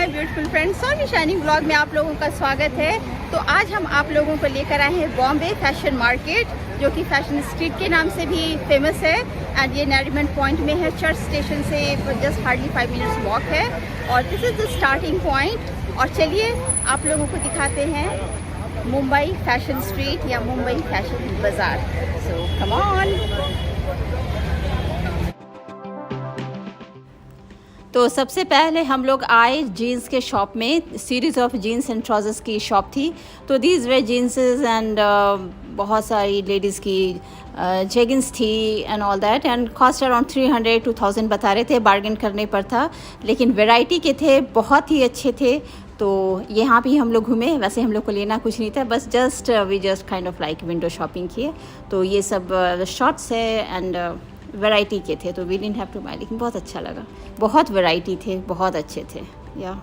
My beautiful friends, Sony shining blog में आप लोगों का स्वागत है। तो आज हम आप लोगों को लेकर आए हैं बॉम्बे फैशन मार्केट, जो कि फैशन स्ट्रीट के नाम से भी फेमस है। एंड ये नरीमन पॉइंट में है, चर्च स्टेशन से जस्ट हार्डली 5 मिनट्स वॉक है और this is the starting point. और चलिए आप लोगों को दिखाते हैं मुंबई फैशन स्ट्रीट या मुंबई फैशन बाज़ार। सो कम ऑन। तो सबसे पहले हम लोग आए जीन्स के शॉप में। Series of jeans and trousers की शॉप थी। तो दीज वे जीन्सेस एंड बहुत सारी लेडीज़ की जेगिंस थी and all that, and cost around 300 to 1000 बता रहे थे। बार्गेन करने पर था, लेकिन वैरायटी के थे, बहुत ही अच्छे थे। तो यहाँ भी हम लोग घूमे। वैसे हम लोग को लेना कुछ नहीं था, बस we just kind of like window shopping किए। तो ये सब शॉर्ट्स है एंड वैरायटी के थे, तो we didn't have to buy, लेकिन बहुत अच्छा लगा। बहुत वैरायटी थे, बहुत अच्छे थे या।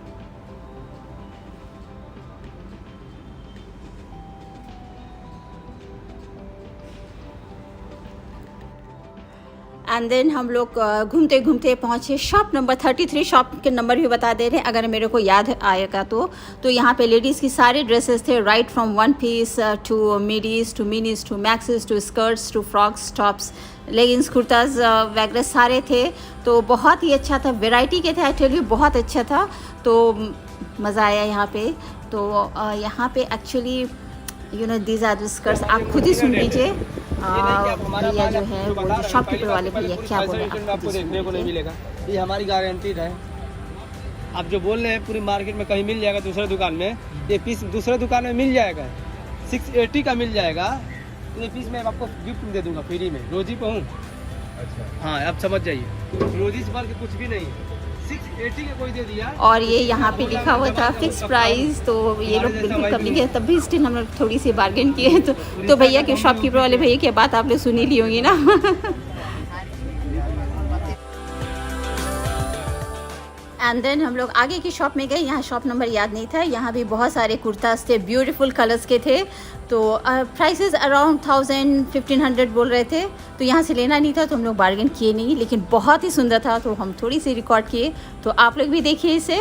एंड देन हम लोग घूमते घूमते पहुँचे शॉप नंबर 33। शॉप के नंबर भी बता दे रहे हैं अगर मेरे को याद आएगा तो यहाँ पे लेडीज़ की सारे ड्रेसेस थे, right from 1 piece to midis to minis to maxis to skirts to frocks, tops, leggings, kurtas वगैरह सारे थे। तो बहुत ही अच्छा था, वैरायटी के थे। आई टेल यू बहुत अच्छा था। तो मज़ा आया यहाँ पे। तो यहाँ पे actually these are the skirts. आप खुद ही सुन लीजिए भैया जो है वो शॉपकीपर वाले भैया क्या बोले, आप खुद ही देखने को नहीं मिलेगा। ये हमारी गारंटीड है। आप जो बोल रहे हैं पूरी मार्केट में कहीं मिल जाएगा दूसरे दुकान में, ये पीस दूसरे दुकान में मिल जाएगा। 680 का मिल जाएगा। ये पीस मैं आपको गिफ्ट दे दूंगा फ्री में। रोजी पे हूँ। अच्छा हाँ, आप समझ जाइए। रोजी से बढ़ के कुछ भी नहीं, 680 का कोई दे दिया। और ये यहाँ पे लिखा हुआ था फिक्स प्राइस। तो ये लोग बिल्कुल कम नहीं किया, तब भी स्टिल हम लोग थोड़ी सी बार्गेन किए। तो भैया के शॉपकीपर वाले भैया की बात आप लोग सुनी ली होंगी ना। एंड देन हम लोग आगे की शॉप में गए। यहाँ शॉप नंबर याद नहीं था। यहाँ भी बहुत सारे कुर्ताज थे, ब्यूटीफुल कलर्स के थे। तो प्राइसेस अराउंड 1000-1500 बोल रहे थे। तो यहाँ से लेना नहीं था, तो हम लोग बार्गेन किए नहीं, लेकिन बहुत ही सुंदर था, तो हम थोड़ी सी रिकॉर्ड किए। तो आप लोग भी देखिए इसे।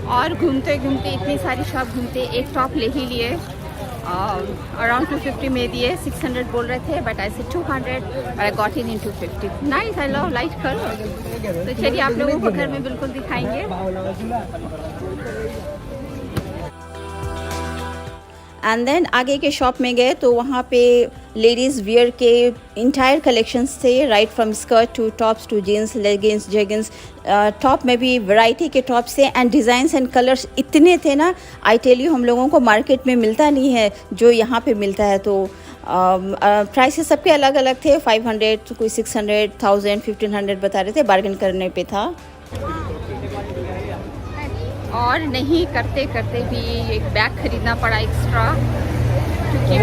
और घूमते घूमते इतनी सारी शॉप घूमते एक टॉप ले ही लिए। अराउंड 250 में दिए। 600 बोल रहे थे, बट आई से 200 और I got in 250। Nice, I love light colour. तो चलिए आप लोगों को घर में बिल्कुल दिखाएंगे। एंड देन आगे के शॉप में गए तो वहाँ पे लेडीज़ वियर के इंटायर कलेक्शंस थे, right from skirt to tops to jeans, leggings, jeggings. Top में भी वैरायटी के टॉप्स थे एंड डिज़ाइंस एंड कलर्स इतने थे ना, आई टेल यू, हम लोगों को मार्केट में मिलता नहीं है जो यहाँ पे मिलता है। तो प्राइसेस सबके अलग अलग थे। 500, कोई 600, 1000, 1500 बता रहे थे। बार्गेन करने पे था। और नहीं करते करते भी एक बैग खरीदना पड़ा एक्स्ट्रा, क्योंकि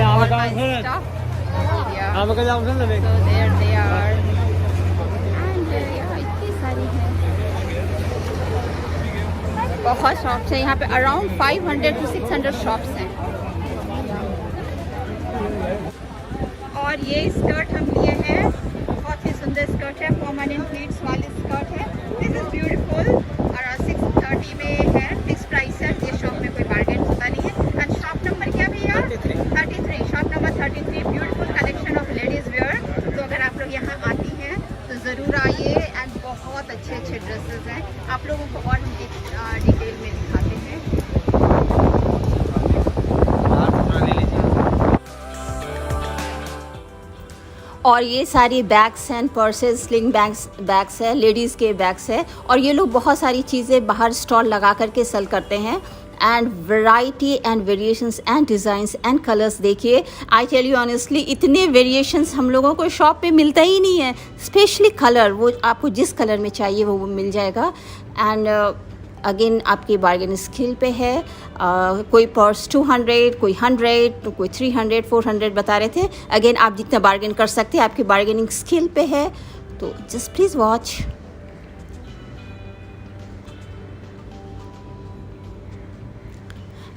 इतनी सारी है, बहुत शॉप्स है यहाँ पे। अराउंड 500 to 600 शॉप्स हैं। और ये स्कर्ट हम लिए हैं, बहुत ही सुंदर स्कर्ट है, परमानेंट प्लीट्स वाली स्कर्ट है। This is beautiful. और 630 में है, फिक्स प्राइस है। ये शॉप में कोई बार्गेन होता नहीं है। एंड शॉप नंबर क्या भैया? 33। Shop number 33। Beautiful collection of ladies wear. तो अगर आप लोग यहाँ आती हैं तो ज़रूर आइए। एंड बहुत अच्छे अच्छे ड्रेसेस हैं। आप लोगों को और डिटेल में दिखाते हैं। और ये सारी bags and purses, sling bags है, लेडीज़ के बैग्स है। और ये लोग बहुत सारी चीज़ें बाहर स्टॉल लगा करके सेल करते हैं। And variety and variations and designs and colours देखिए। आई टेल यू ऑनेस्टली, इतने वेरिएशंस हम लोगों को शॉप पे मिलता ही नहीं है। स्पेशली कलर, वो आपको जिस कलर में चाहिए वो मिल जाएगा। एंड अगेन आपकी बार्गेनिंग स्किल पे है। कोई पर्स 200, कोई 100, कोई 300, 400 बता रहे थे। अगेन आप जितना बार्गेन कर सकते हैं आपकी बार्गेनिंग स्किल पे है। तो just please watch.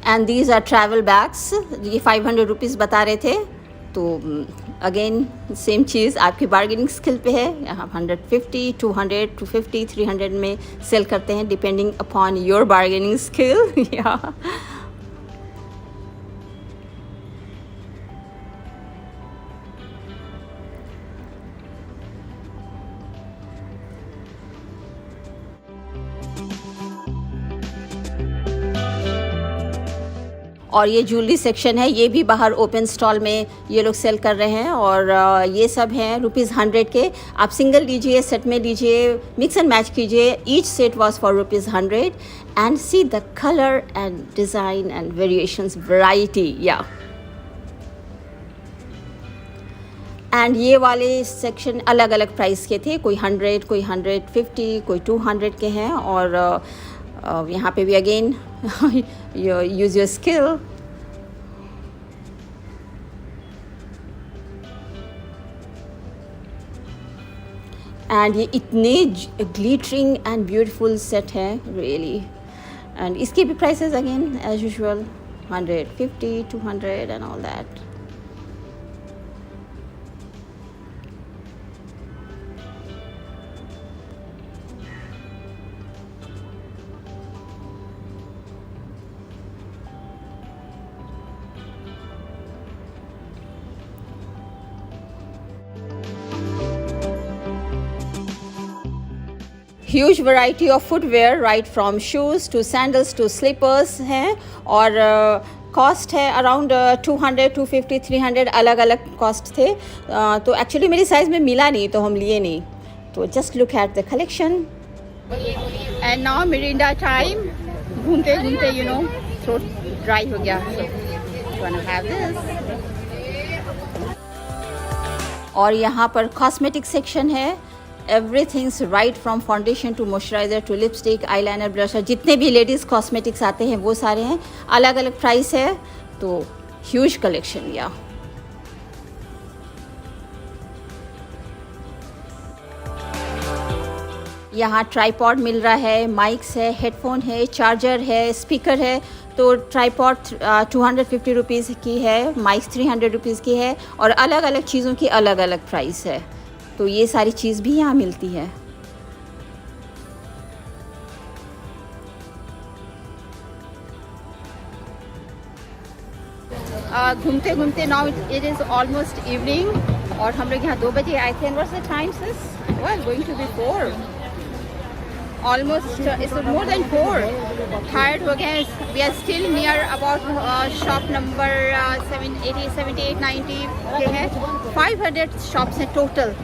And these are travel bags, ये 500 रुपीज़ बता रहे थे। तो अगेन सेम चीज़ आपकी बार्गेनिंग स्किल पे है। यहाँ 150, 200, 250, 300 में सेल करते हैं depending upon your bargaining skill. या और ये ज्वेलरी सेक्शन है, ये भी बाहर ओपन स्टॉल में ये लोग सेल कर रहे हैं। और ये सब हैं ₹100 के। आप सिंगल लीजिए, सेट में लीजिए, मिक्स एंड मैच कीजिए। Each set was for ₹100 and see the colour and design and variations, variety. या एंड ये वाले सेक्शन अलग अलग प्राइस के थे, कोई 100, कोई 150, कोई 200 के हैं। और यहाँ पे भी again use your skill. And ये इतने ग्लिटरिंग एंड ब्यूटीफुल सेट है रियली। एंड इसके भी prices again as usual 150, 200 and all that. Huge variety of footwear, right from shoes to sandals to slippers हैं। और कॉस्ट है अराउंड 200, 250, 300 अलग अलग कॉस्ट थे। तो एक्चुअली मेरी साइज़ में मिला नहीं तो हम लिए नहीं। तो just look at the collection. And now Mirinda time. घूमते घूमते यू नो थ्रोट ड्राई हो गया, सो गोना हैव दिस। और यहाँ पर कॉस्मेटिक सेक्शन है। Everything's right from foundation to moisturiser to lipstick, eyeliner, blusher, जितने भी लेडीज़ कॉस्मेटिक्स आते हैं वो सारे हैं। अलग अलग प्राइस है, तो ह्यूज कलेक्शन। या यहाँ ट्राईपॉड मिल रहा है, माइक्स है, हेडफोन है, चार्जर है, स्पीकर है। तो ट्राईपॉड 250 रुपीज़ की है, माइक्स 300 रुपीज़ की है। और अलग अलग चीज़ों की अलग अलग प्राइस है। तो ये सारी चीज़ भी यहाँ मिलती है। घूमते घूमते now it is almost evening और हम लोग यहाँ 2 बजे आए थे। And what's the time sis? Well going to be 4, almost it's more than 4। Tired हो गए। We are still near about shop number 78, 78, 90 के हैं। 500 शॉप्स हैं टोटल।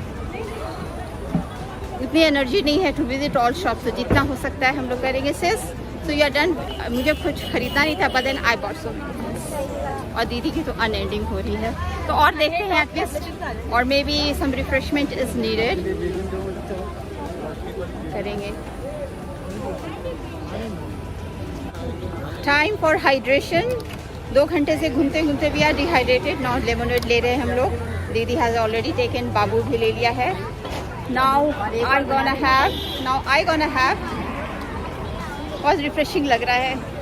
इतनी एनर्जी नहीं है टू विजिट ऑल शॉप्स, तो जितना हो सकता है हम लोग करेंगे sis. So you are done. मुझे कुछ खरीदना नहीं था, but then I bought so many. और दीदी की तो अनएंडिंग हो रही है, तो और देखते हैं एटलीस्ट। और maybe some refreshment is needed, करेंगे। Time for hydration. 2 घंटे से घूमते घूमते भी आर डिहाइड्रेटेड। नाउ लेमनेड ले रहे हैं हम लोग। दीदी हैज़ ऑलरेडी टेकन, बाबू भी ले लिया है। Now I gonna have बहुत रिफ्रेशिंग लग रहा है।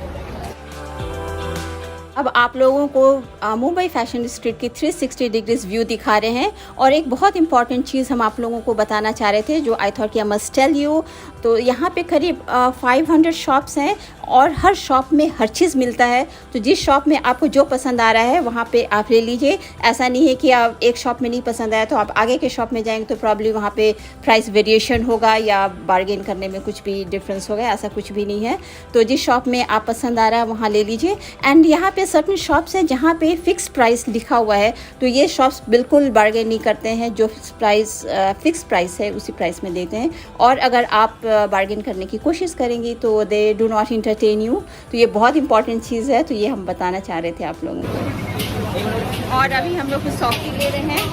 अब आप लोगों को मुंबई फैशन स्ट्रीट की 360 डिग्रीज व्यू दिखा रहे हैं। और एक बहुत इंपॉर्टेंट चीज़ हम आप लोगों को बताना चाह रहे थे, जो आई थॉट कि आई मस्ट टेल यू। तो यहाँ पे करीब 500 शॉप्स हैं और हर शॉप में हर चीज़ मिलता है। तो जिस शॉप में आपको जो पसंद आ रहा है वहाँ पे आप ले लीजिए। ऐसा नहीं है कि आप एक शॉप में नहीं पसंद आया तो आप आगे के शॉप में जाएंगे तो प्रॉब्ली वहाँ पे प्राइस वेरिएशन होगा या बार्गेन करने में कुछ भी डिफरेंस होगा। ऐसा कुछ भी नहीं है। तो जिस शॉप में आप पसंद आ रहा है वहाँ ले लीजिए। एंड यहाँ पे सर्टेन शॉप्स हैं जहाँ पे फिक्स प्राइस लिखा हुआ है, तो ये शॉप्स बिल्कुल बार्गेन नहीं करते हैं। जो फिक्स प्राइस है उसी प्राइस में देते हैं। और अगर आप बार्गेन करने की कोशिश करेंगी तो they do not entertain you. तो ये बहुत इंपॉर्टेंट चीज़ है, तो ये हम बताना चाह रहे थे आप लोगों को। और अभी हम लोग सॉफ्टी ले रहे हैं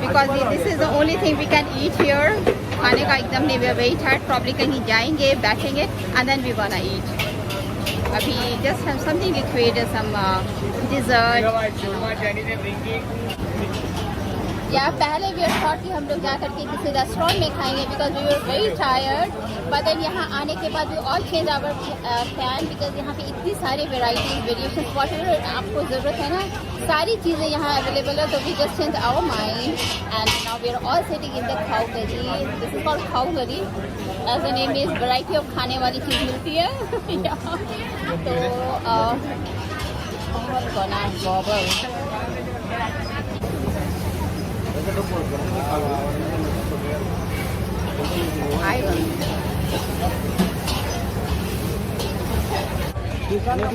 because this is the only thing we can eat here. खाने का एकदम नहीं, we are very tired. Probably कहीं जाएंगे, बैठेंगे and then we gonna eat. अभी just have something liquid, some dessert. या पहले वी थॉट कि हम लोग जा करके किसी रेस्टोरेंट में खाएंगे because we were very tired, but then यहाँ आने के बाद we all change our plan because यहाँ पे इतनी सारी वेराइटीज वेरिएशन वॉटेवर आपको ज़रूरत है ना, सारी चीज़ें यहाँ अवेलेबल है, तो we just change our mind and now we are all sitting in the Khau Gali. This is called Khau Gali, as a name is variety of खाने वाली चीज़ मिलती है.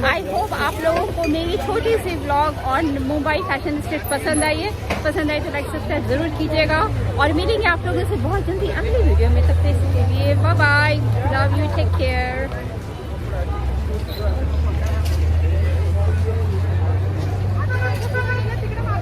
आई होप आप लोगों को मेरी छोटी सी vlog on Mumbai fashion street पसंद आई तो लाइक सब्सक्राइब जरूर कीजिएगा और मिलेंगे आप लोगों से बहुत जल्दी अगली वीडियो में. तब तक के लिए bye bye, love you, take care.